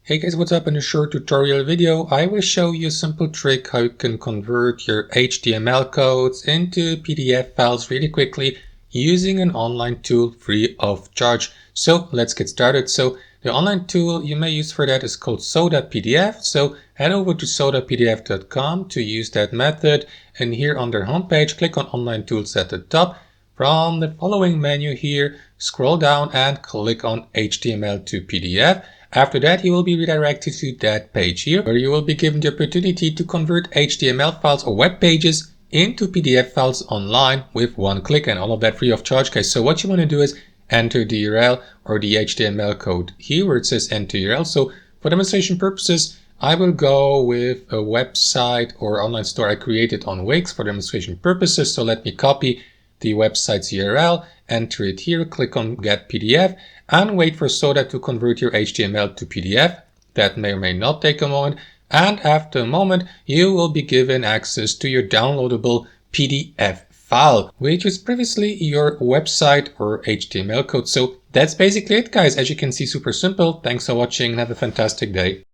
Hey guys, what's up? In a short tutorial video, I will show you a simple trick how you can convert your HTML codes into PDF files really quickly using an online tool free of charge. So let's get started. So the online tool you may use for that is called so.pdf. So head over to so.pdf.com to use that method. And here on their homepage, click on online tools at the top. From the following menu here, scroll down and click on HTML to PDF. After that, you will be redirected to that page here, where you will be given the opportunity to convert HTML files or web pages into PDF files online with one click, and all of that free of charge, guys. So what you want to do is enter the URL or the HTML code here where it says enter URL. So for demonstration purposes, I will go with a website or online store I created on Wix for demonstration purposes. So let me copy the website's URL, enter it here, click on Get PDF, and wait for Soda to convert your HTML to PDF. That may or may not take a moment. And after a moment, you will be given access to your downloadable PDF file, which was previously your website or HTML code. So that's basically it, guys. As you can see, super simple. Thanks for watching and have a fantastic day.